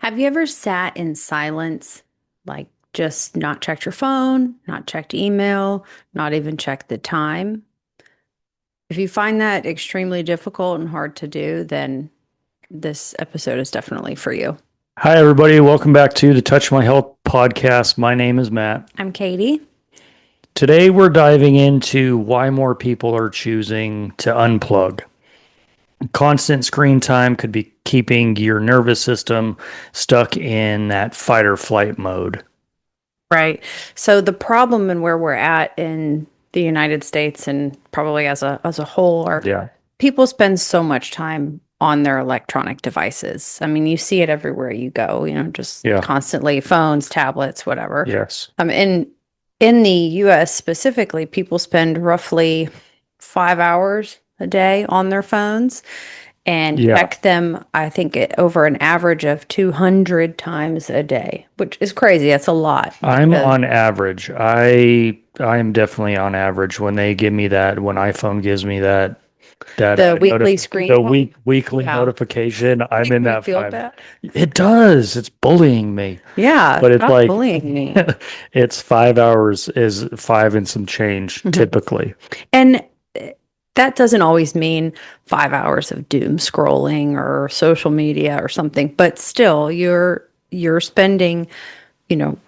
Have you ever sat in silence, like just not checked your phone, not checked email, not even checked the time? If you find that extremely difficult and hard to do, then this episode is definitely for you. Hi, everybody. Welcome back to the Touch My Health podcast. My name is Matt. I'm Katie. Today, we're diving into why more people are choosing to unplug. Constant screen time could be keeping your nervous system stuck in that fight or flight mode. Right. So the problem and where we're at in the United States and probably as a whole are Yeah. people spend so much time on their electronic devices. I mean, you see it everywhere you go, just Yeah. constantly phones, tablets, whatever. Yes. In the US specifically, people spend roughly 5 hours a day on their phones and Yeah. check them, I think, over an average of 200 times a day, which is crazy. That's a lot I'm because on average. I am definitely on average when they give me that, when iPhone gives me that the weekly screen the time. weekly Yeah. notification. I'm Makes in me that feel five. bad. It does. It's bullying me. Yeah, But it's stop like bullying me. it's 5 hours is five and some change Mhm. typically. And that doesn't always mean 5 hours of doom scrolling or social media or something, but still you're spending,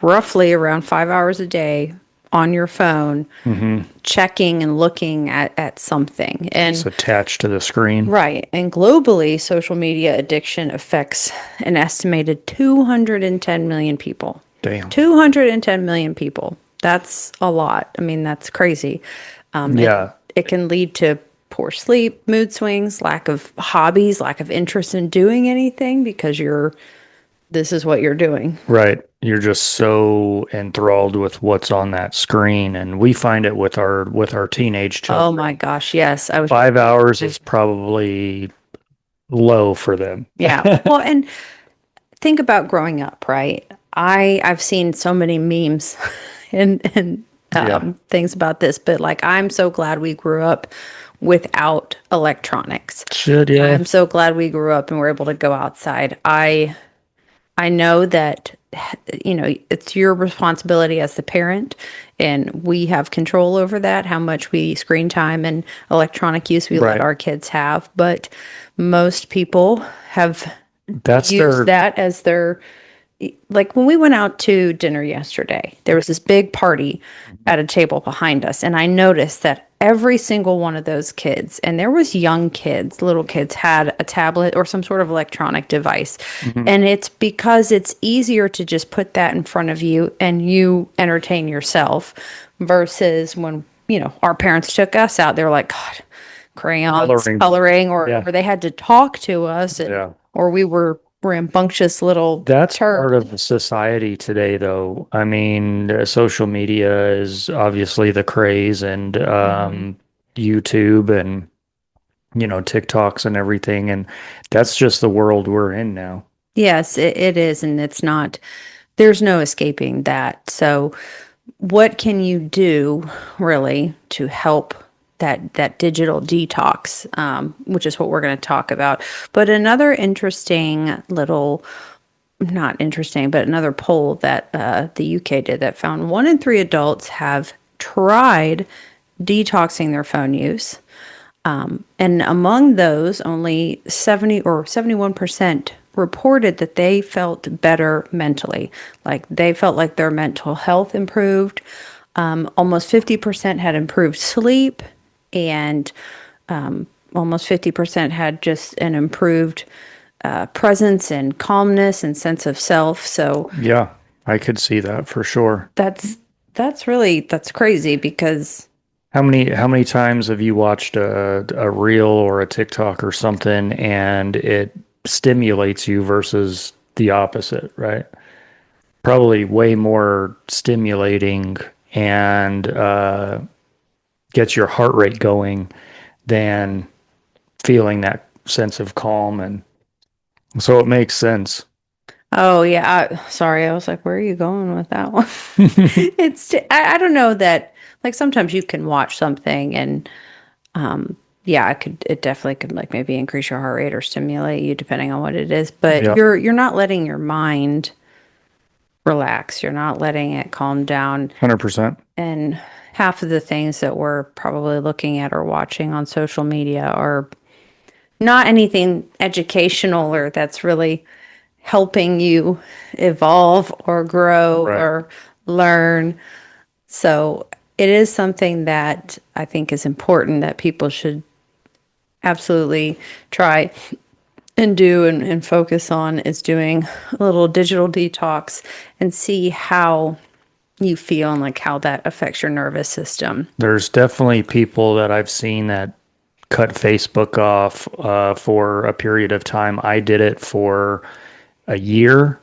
roughly around 5 hours a day on your phone Hmm. checking and looking at something. It's And attached to the screen. right. And globally, social media addiction affects an estimated 210 million people. Damn. 210 million people. That's a lot. I mean, that's crazy. And Yeah, it can lead to poor sleep, mood swings, lack of hobbies, lack of interest in doing anything because this is what you're doing. right. You're just so enthralled with what's on that screen, and we find it with our teenage Oh my children. gosh. Yes. I was just 5 hours is probably low for them. yeah. Well, and think about growing up, right? I've seen so many memes and Yeah. things about this, but like I'm so glad we grew up without electronics. Should, yeah. I'm so glad we grew up and were able to go outside. I know that it's your responsibility as the parent, and we have control over that, how much we screen time and electronic use we let Right. our kids have. But most people have That's used their that as their like when we went out to dinner yesterday, there was this big party at a table behind us, and I noticed that every single one of those kids, and there was young kids, little kids, had a tablet or some sort of electronic device. Mhm. And it's because it's easier to just put that in front of you and you entertain yourself versus when, our parents took us out, they were like, God, crayons, Coloring. coloring, or, Yeah. or they had to talk to us and Yeah. or we were rambunctious little That's turds. part of the society today, though. I mean, social media is obviously the craze, and Mhm. YouTube and TikToks and everything, and that's just the world we're in now. Yes, it is. And it's not, there's no escaping that. So, what can you do really to help that digital detox, which is what we're going to talk about. But another interesting little, not interesting, but another poll that the UK did that found 1 in 3 adults have tried detoxing their phone use. And among those, only 70 or 71% reported that they felt better mentally. Like they felt like their mental health improved. Almost 50% had improved sleep, and almost 50% had just an improved presence and calmness and sense of self. So Yeah, I could see that for sure. that's that's crazy because How many times have you watched a reel or a TikTok or something and it stimulates you versus the opposite, right? Probably way more stimulating and gets your heart rate going than feeling that sense of calm. And so it makes sense. oh yeah, sorry, I was like, where are you going with that one? I don't know that like sometimes you can watch something and yeah, it definitely could like maybe increase your heart rate or stimulate you depending on what it is, but Yeah, you're not letting your mind relax. You're not letting it calm down. 100%. And half of the things that we're probably looking at or watching on social media are not anything educational or that's really helping you evolve or grow Right. or learn. So it is something that I think is important that people should absolutely try and do and focus on is doing a little digital detox and see how you feel and like how that affects your nervous system. There's definitely people that I've seen that cut Facebook off for a period of time. I did it for a year.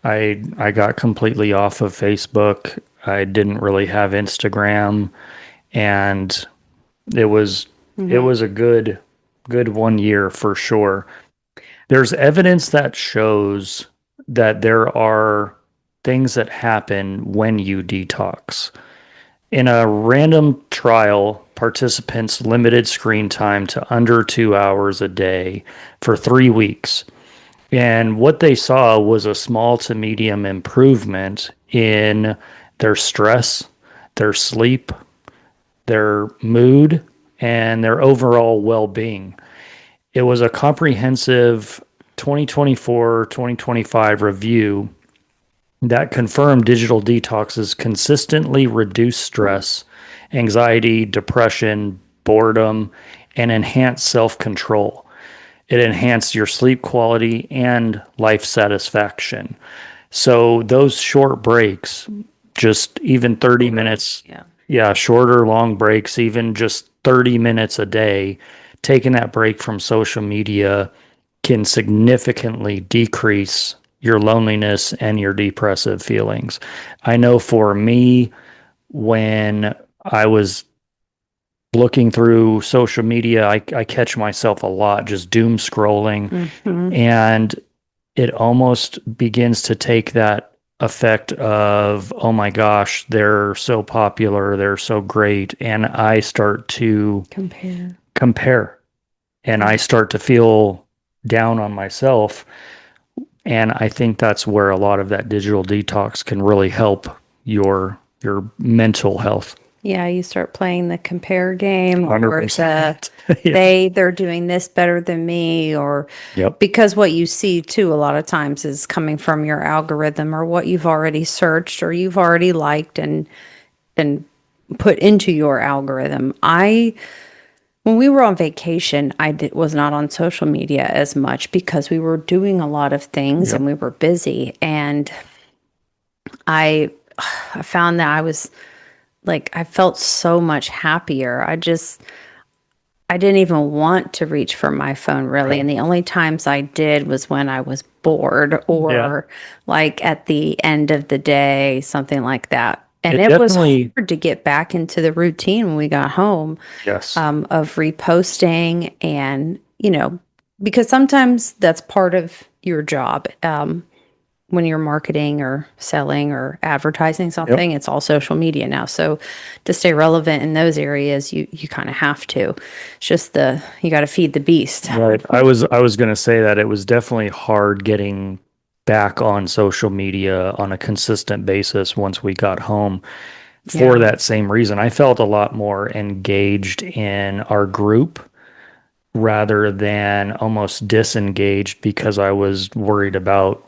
I got completely off of Facebook. I didn't really have Instagram, and it was it Hmm. was a good 1 year for sure. There's evidence that shows that there are things that happen when you detox. In a random trial, participants limited screen time to under 2 hours a day for 3 weeks. And what they saw was a small to medium improvement in their stress, their sleep, their mood, and their overall well being. It was a comprehensive 2024-2025 review that confirmed digital detoxes consistently reduce stress, anxiety, depression, boredom, and enhance self control. It enhanced your sleep quality and life satisfaction. So, those short breaks, just even 30 minutes, Yeah. yeah, shorter, long breaks, even just 30 minutes a day, taking that break from social media can significantly decrease your loneliness and your depressive feelings. I know for me, when I was looking through social media, I catch myself a lot just doom scrolling, Hmm. and it almost begins to take that effect of, oh my gosh, they're so popular, they're so great. And I start to Compare. compare and I Yeah. start to feel down on myself. And I think that's where a lot of that digital detox can really help your mental health. Yeah, you start playing the compare game or the 100%. Yeah. they're doing this better than me or Yep. because what you see too a lot of times is coming from your algorithm or what you've already searched or you've already liked and put into your algorithm. I when we were on vacation, was not on social media as much because we were doing a lot of things and Yep. we were busy and I I found that I was like I felt so much happier. I didn't even want to reach for my phone really. Right. And the only times I did was when I was bored Yeah. or like at the end of the day, something like that. And It it was definitely, hard to get back into the routine when we got home yes. of reposting and, because sometimes that's part of your job. When you're marketing or selling or advertising Yep. something, it's all social media now. So to stay relevant in those areas, you kind of have to. It's just you got to feed the beast. Right. I was going to say that it was definitely hard getting back on social media on a consistent basis once we got home for Yeah. that same reason. I felt a lot more engaged in our group rather than almost disengaged because I was worried about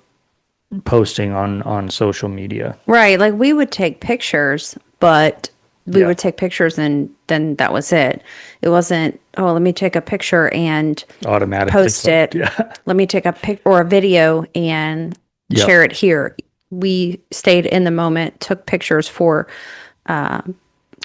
posting on social media. Right. Like we would take pictures, but we Yeah. would take pictures and then that was it. It wasn't, oh, let me take a picture and Automatically post post. it. Yeah. Let me take a pic or a video and Yep. share it here. We stayed in the moment, took pictures for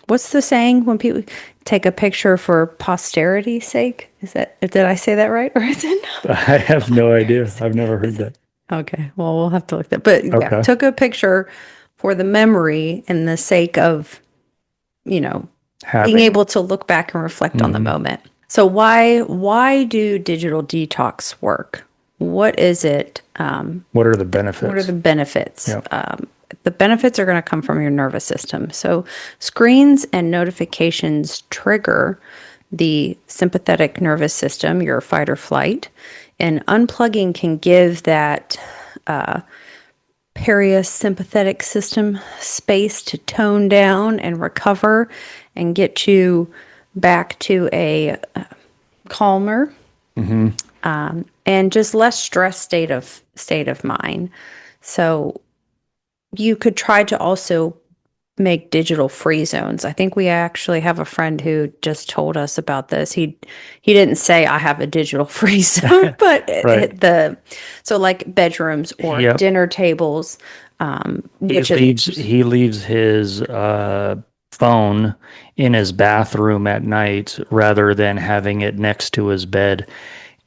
what's the saying when people take a picture for posterity's sake? Is that did I say that right or is it not? I have no idea. I've never heard that. Okay, well we'll have to look that. But yeah, Okay. took a picture for the memory and the sake of you know being Having. able to look back and reflect on the Hmm. moment. So why do digital detox work? What is it? What are the What are benefits? the benefits? Yep. The benefits are going to come from your nervous system. So, screens and notifications trigger the sympathetic nervous system, your fight or flight, and unplugging can give that parasympathetic system space to tone down and recover and get you back to a calmer and just less stressed state of mind. So you could try to also make digital free zones. I think we actually have a friend who just told us about this. He didn't say I have a digital free zone, but Right. so like bedrooms or Yep. dinner tables, He which is leaves he leaves his phone in his bathroom at night rather than having it next to his bed,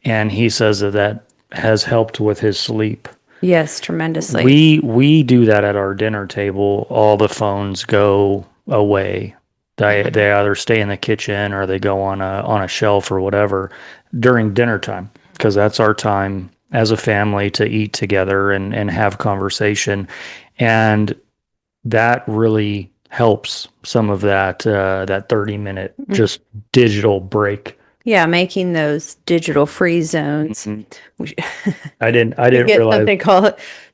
and he says that that has helped with his sleep. yes, tremendously. We do that at our dinner table. All the phones go away. They either stay in the kitchen or they go on a shelf or whatever during dinner time because that's our time as a family to eat together and have conversation. And that really helps some of that 30-minute just digital break. Yeah, making those digital free zones. Mhm. We I should didn't get realize. something called,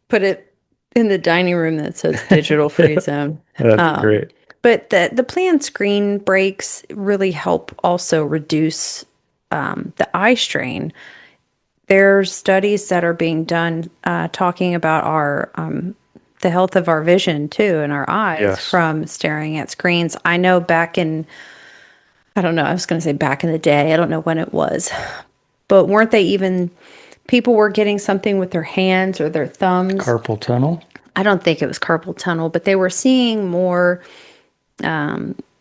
put it in the dining room that says digital free zone. That's Um, great. but the planned screen breaks really help also reduce the eye strain. There's studies that are being done talking about our the health of our vision too and our eyes Yes. from staring at screens. I know I don't know, I was going to say back in the day, I don't know when it was, but weren't they even, people were getting something with their hands or their thumbs. Carpal tunnel. I don't think it was carpal tunnel, but they were seeing more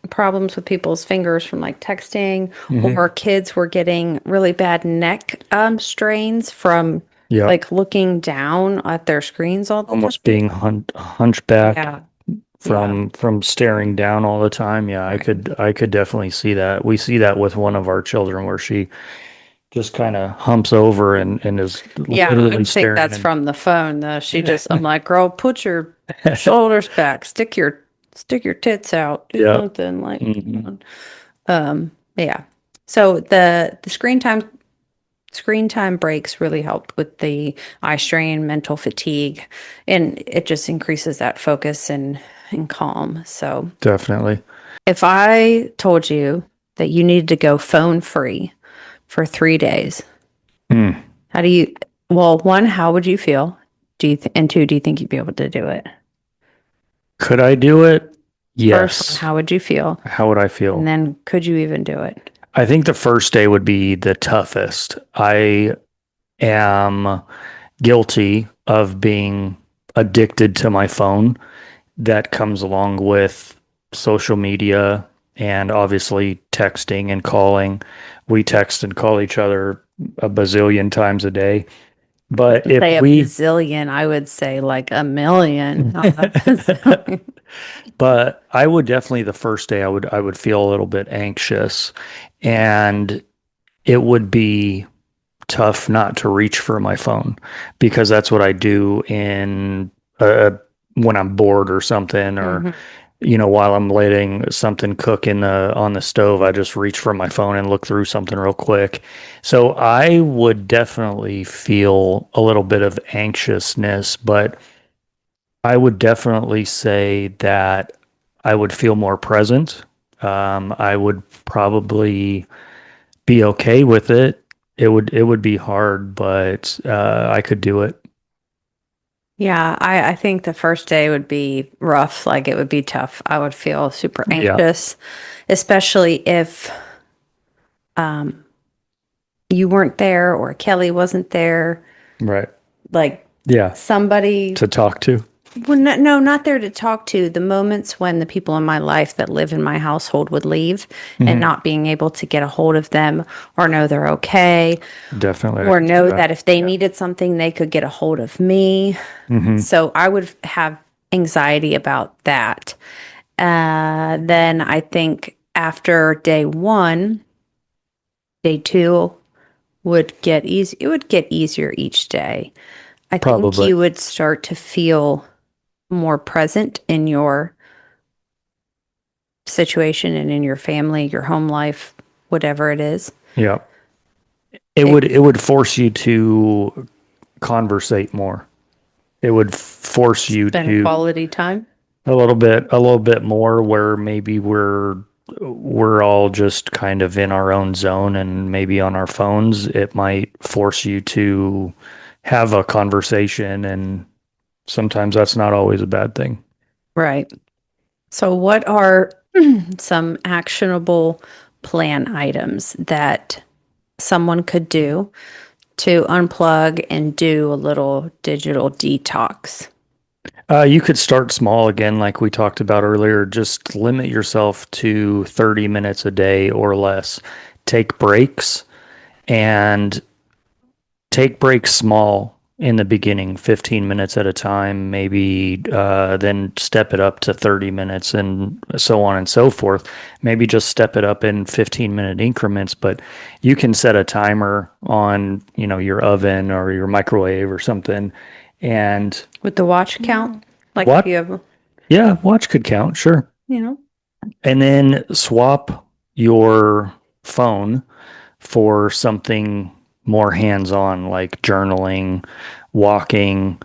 problems with people's fingers from like texting, Hmm. or kids were getting really bad neck strains from Yep. like looking down at their screens all the Almost time. being hunchbacked Yeah. Yeah. from staring down all the time. Yeah, Right. I could definitely see that. We see that with one of our children where she just kind of humps over and is Yeah, I literally think staring that's and from the phone. I'm like, girl, put your shoulders back, stick your tits out, do yeah. something like, Hmm. yeah. So the screen time breaks really helped with the eye strain, mental fatigue, and it just increases that focus and calm. So Definitely. if I told you that you needed to go phone free for 3 days, Mm. how do you, well, one, how would you feel? And two, do you think you'd be able to do it? Could I do it? First one, Yes. how would you feel? How would I And feel? then could you even do it? I think the first day would be the toughest. I am guilty of being addicted to my phone. That comes along with social media and obviously texting and calling. We text and call each other a bazillion times a day. But if Say a we, bazillion, I would say like a million, not a bazillion. but I would definitely the first day I would feel a little bit anxious and it would be tough not to reach for my phone because that's what I do in when I'm bored or something or Mhm. while I'm letting something cook in the on the stove, I just reach for my phone and look through something real quick. So I would definitely feel a little bit of anxiousness, but I would definitely say that I would feel more present. I would probably be okay with it. It would be hard, but I could do it. Yeah, I think the first day would be rough. Like it would be tough. I would feel super Yeah, anxious, especially if you weren't there or Kelly wasn't there. right. Like Yeah, somebody, to talk to. well, no, not there to talk to. The moments when the people in my life that live in my household would leave and Hmm. not being able to get a hold of them or know they're okay Definitely, I or could see know that. that if they needed something, they could get a hold of me. Hmm. So I would have anxiety about that. Then I think after day one, day two would get easy. It would get easier each day. I think Probably. you would start to feel more present in your situation and in your family, your home life, whatever it is. Yeah. It would force you to conversate more. It would force you Spend to quality time. a little bit more where maybe we're all just kind of in our own zone and maybe on our phones. It might force you to have a conversation, and sometimes that's not always a bad thing. Right. So, what are some actionable plan items that someone could do to unplug and do a little digital detox? You could start small again, like we talked about earlier. Just limit yourself to 30 minutes a day or less. Take breaks and take breaks small in the beginning, 15 minutes at a time, maybe then step it up to 30 minutes and so on and so forth. Maybe just step it up in 15-minute increments, but you can set a timer on, your oven or your microwave or something. And With the watch count? Like if you what? have, Yeah, watch could count, sure. you know, And then swap your phone for something more hands-on, like journaling, walking.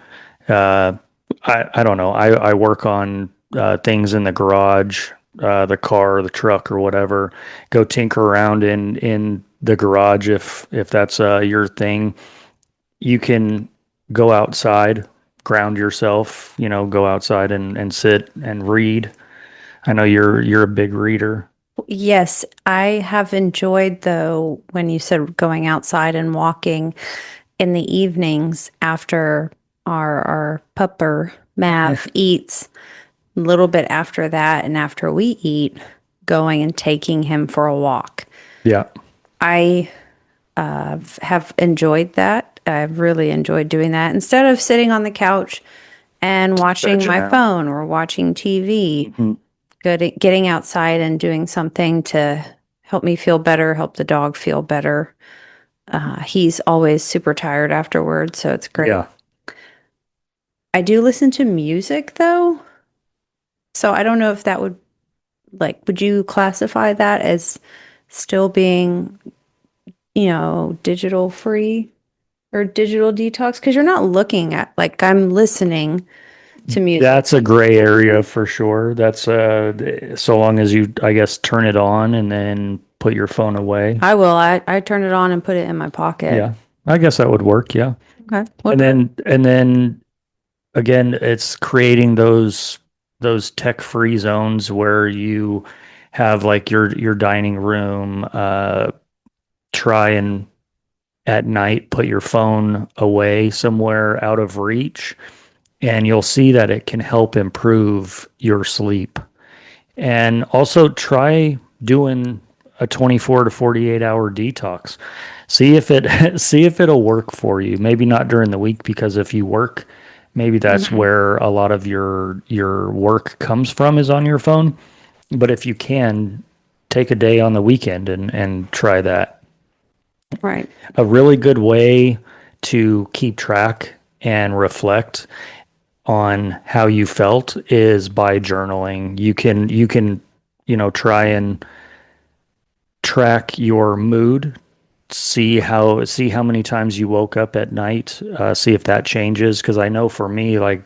Uh, I don't know. I work on things in the garage, the car, the truck, or whatever. Go tinker around in the garage if that's your thing. You can go outside, ground yourself. Go outside and sit and read. I know you're a big reader. yes, I have enjoyed though when you said going outside and walking in the evenings after our pupper Mav eats, a little bit after that and after we eat, going and taking him for a walk. Yeah. I have enjoyed that. I've really enjoyed doing that instead of sitting on the couch and watching Vegging my out. phone or watching TV. Mhm. Getting outside and doing something to help me feel better, help the dog feel better. He's always super tired afterwards, so it's great. Yeah. I do listen to music though, so I don't know if that would you classify that as still being, digital free or digital detox? Because you're not looking at, like, I'm listening to music. That's a gray area for sure. That's so long as you, I guess, turn it on and then put your phone away. I will. I turn it on and put it in my pocket. Yeah. I guess that would work, yeah. Okay. What And about then again, it's creating those tech-free zones where you have like your dining room, try and at night put your phone away somewhere out of reach, and you'll see that it can help improve your sleep. And also try doing a 24 to 48 hour detox. See if it see if it'll work for you. Maybe not during the week, because if you work, maybe that's Mhm. where a lot of your work comes from, is on your phone. But if you can, take a day on the weekend and try that. Right. A really good way to keep track and reflect on how you felt is by journaling. You can try and track your mood, see how many times you woke up at night, see if that changes. Because I know for me, like,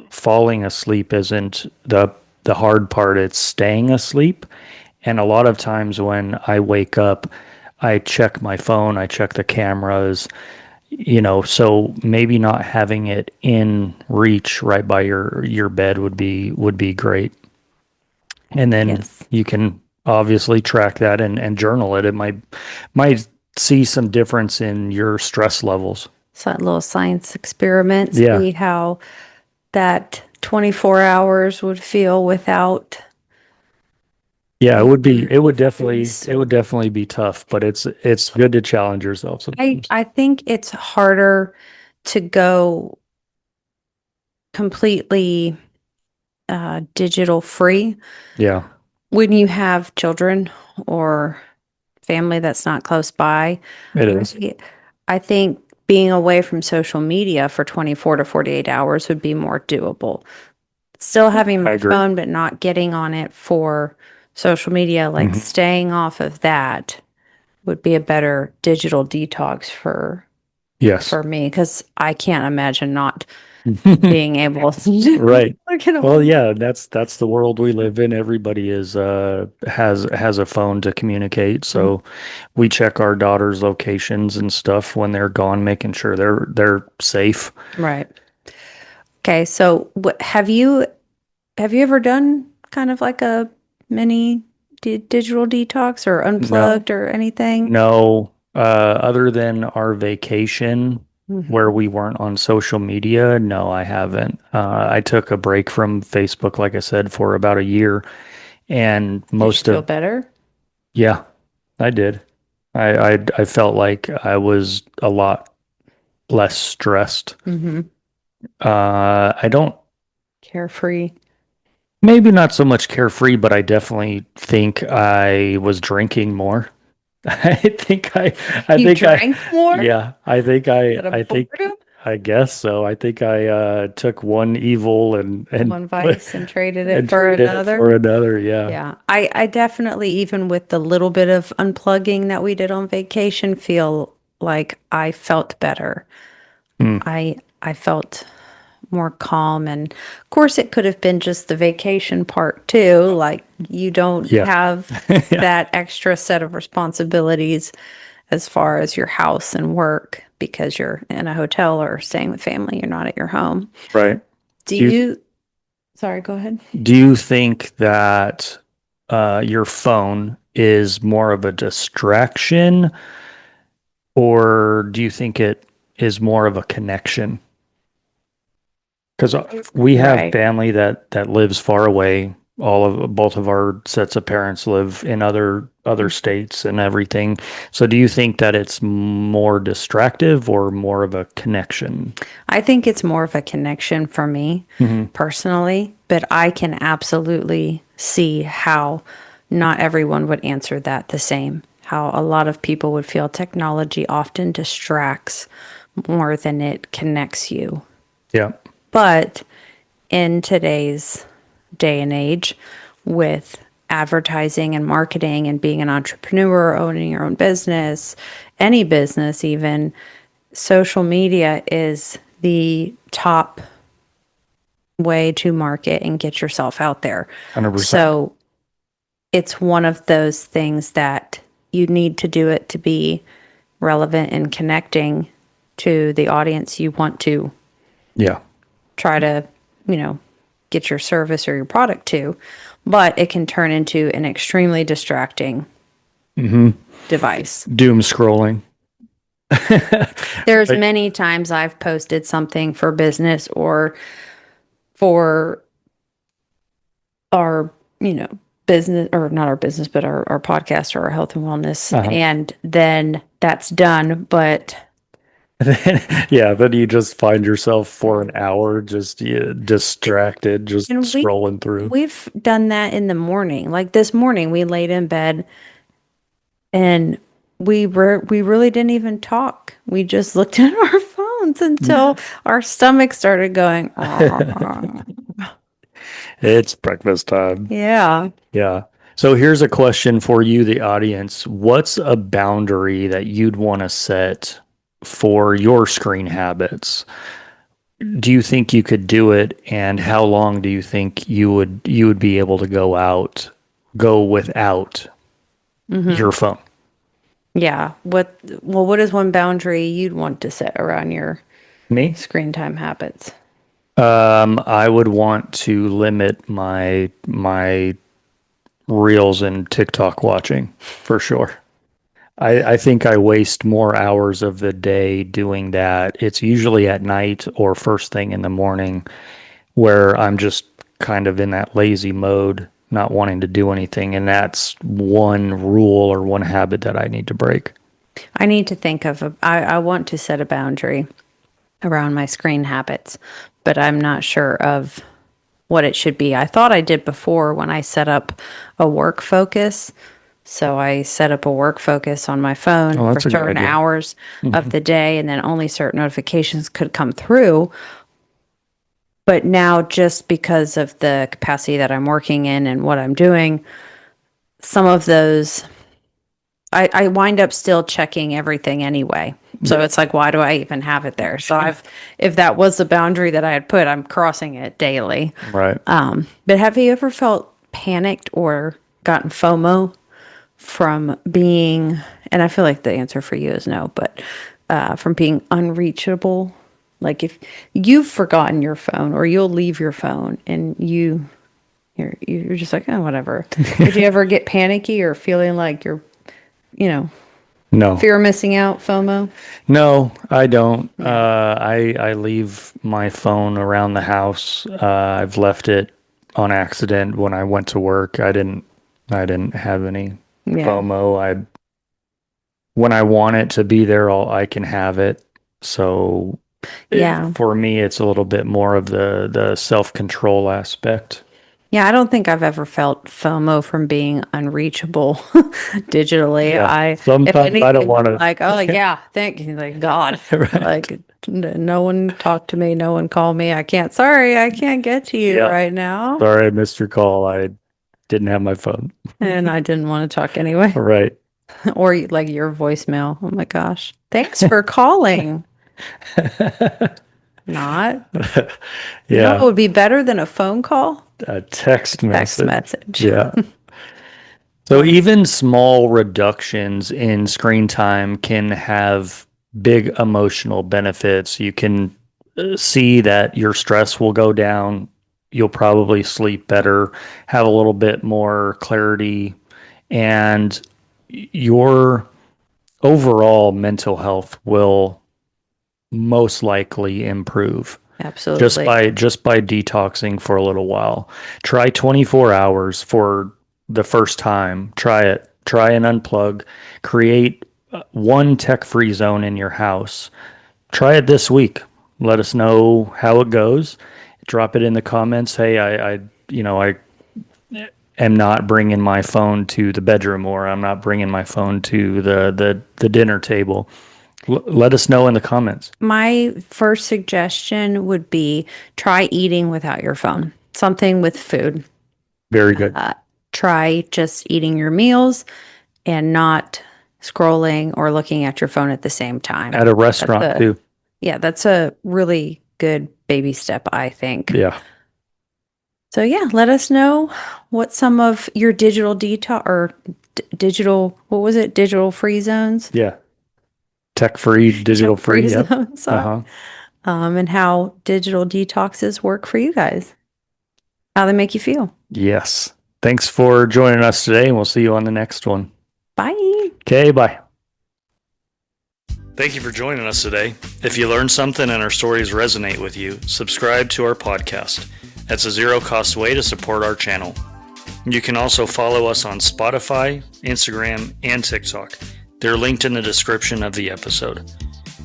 falling asleep isn't the hard part, it's staying asleep. And a lot of times when I wake up, I check my phone, I check the cameras, so maybe not having it in reach right by your bed would be great. And then Yes. you can obviously track that and journal it. It might see some difference in your stress levels. So that little science experiment, Yeah. see how that 24 hours would feel without Yeah, it would be your it would definitely phones. it would definitely be tough, but it's good to challenge yourself I sometimes. I think it's harder to go completely digital free Yeah, when you have children or family that's not close by. it is. I think being away from social media for 24 to 48 hours would be more doable. Still having I my agree. phone, but not getting on it for social media, like Hmm. staying off of that. would be a better digital detox Yes. for me because I can't imagine not being able to Right. look at Well, all. yeah, that's the world we live in. Everybody is has a phone to communicate. Mhm. So we check our daughter's locations and stuff when they're gone, making sure they're safe. Right. Okay. So, have you ever done kind of like a mini digital detox or No, unplugged or anything? no, other than our vacation Hmm. where we weren't on social media, no, I haven't. I took a break from Facebook, like I said, for about a year, and Did you most feel of, better? yeah, I did. I felt like I was a lot less stressed. Hmm. I don't, Carefree. maybe not so much carefree, but I definitely think I was drinking more. I think I You think I, drank more? Is yeah, that a I think, boredom? I guess so. I think I took one evil and One vice and traded it and for traded it another? for another. Yeah. Yeah, I definitely, even with the little bit of unplugging that we did on vacation, feel like I felt better. Mm, I felt more calm, and of course, it could have been just the vacation part too. Like you don't yeah. have Yeah. that extra set of responsibilities as far as your house and work because you're in a hotel or staying with family. You're not at your home. Right. Do Do you you? Sorry, go ahead. do you think that your phone is more of a distraction, or do you think it is more of a connection? Because we have Right. family that lives far away. All of both of our sets of parents live in other states and everything. So do you think that it's more distractive or more of a connection? I think it's more of a connection for me Hmm. personally, but I can absolutely see how not everyone would answer that the same. How a lot of people would feel technology often distracts more than it connects you. Yeah. But in today's day and age, with advertising and marketing and being an entrepreneur, owning your own business, any business even, social media is the top way to market and get yourself out there. 100%. So it's one of those things that you need to do it to be relevant and connecting to the audience you want to Yeah. try to, you know, get your service or your product to. But it can turn into an extremely distracting Hmm. device. Doom scrolling. There's Right. many times I've posted something for business or for our, business or not our business, but our podcast or our health and wellness. Uh-huh. And then that's done. But Yeah, then you just find yourself for an hour just distracted, just and scrolling through. we've done that in the morning. Like this morning, we laid in bed and we really didn't even talk. We just looked at our phones until our stomach started going, "Ah." It's breakfast time. Yeah. Yeah. So here's a question for you, the audience. What's a boundary that you'd want to set for your screen habits? Do you think you could do it, and how long do you think you would be able to go without your phone? Yeah. What is one boundary you'd want to set around your Me? screen time habits? I would want to limit my reels and TikTok watching for sure. I think I waste more hours of the day doing that. It's usually at night or first thing in the morning where I'm just kind of in that lazy mode, not wanting to do anything. And that's one rule or one habit that I need to break. I need to think of I want to set a boundary around my screen habits, but I'm not sure of what it should be. I thought I did before when I set up a work focus. So I set up a work focus on my phone Oh, for that's a good certain idea. hours of Hmm. the day, and then only certain notifications could come through. But now, just because of the capacity that I'm working in and what I'm doing, some of those I wind up still checking everything anyway. So it's like, why do I even have it there? So if that was the boundary that I had put, I'm crossing it daily. Right. But have you ever felt panicked or gotten FOMO from being, and I feel like the answer for you is no, but from being unreachable? Like if you've forgotten your phone or you'll leave your phone and you're just like, oh, whatever. Did you ever get panicky or feeling like you're, No. fear of missing out, FOMO? No, I don't. I leave my phone around the house. I've left it on accident when I went to work. I didn't have any Yeah. FOMO. When I want it to be there, I can have it. So Yeah. for me, it's a little bit more of the self-control aspect. Yeah, I don't think I've ever felt FOMO from being unreachable digitally. Yeah. If Sometimes I don't anything, want I'm to. like, oh yeah, thank you, like God, Right. like no one talked to me, no one called me. Sorry, I can't get to you Yeah. right now, Sorry, I missed your call. I didn't have my phone. and I didn't want to talk anyway. Right. Or like your voicemail. Oh my gosh, thanks for calling. Not, it Yeah. would be better than a phone call? A text Text message. message. Yeah. So even small reductions in screen time can have big emotional benefits. You can see that your stress will go down. You'll probably sleep better, have a little bit more clarity, and your overall mental health will most likely improve Absolutely. just by detoxing for a little while. Try 24 hours for the first time. Try it. Try and unplug. Create one tech-free zone in your house. Try it this week. Let us know how it goes. Drop it in the comments. Hey, I am not bringing my phone to the bedroom, or I'm not bringing my phone to the dinner table. Let us know in the comments. My first suggestion would be try eating without your phone, something with food. Very good. Try just eating your meals and not scrolling or looking at your phone at the same time. At a restaurant too. Yeah, that's a really good baby step, I think. Yeah. So yeah, let us know what some of your digital detox or digital, what was it? Digital free zones? Yeah. Tech free, digital Tech free free. Yep. zones are, Uh-huh. and how digital detoxes work for you guys, how they make you feel. Yes. Thanks for joining us today, and we'll see you on the next one. Bye. Okay, bye. Thank you for joining us today. If you learned something and our stories resonate with you, subscribe to our podcast. That's a zero-cost way to support our channel. You can also follow us on Spotify, Instagram, and TikTok. They're linked in the description of the episode.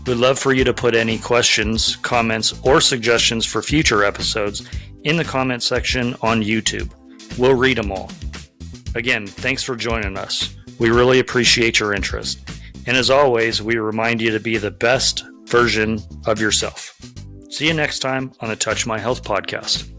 We'd love for you to put any questions, comments, or suggestions for future episodes in the comment section on YouTube. We'll read them all. Again, thanks for joining us. We really appreciate your interest. And as always, we remind you to be the best version of yourself. See you next time on the Touch My Health podcast.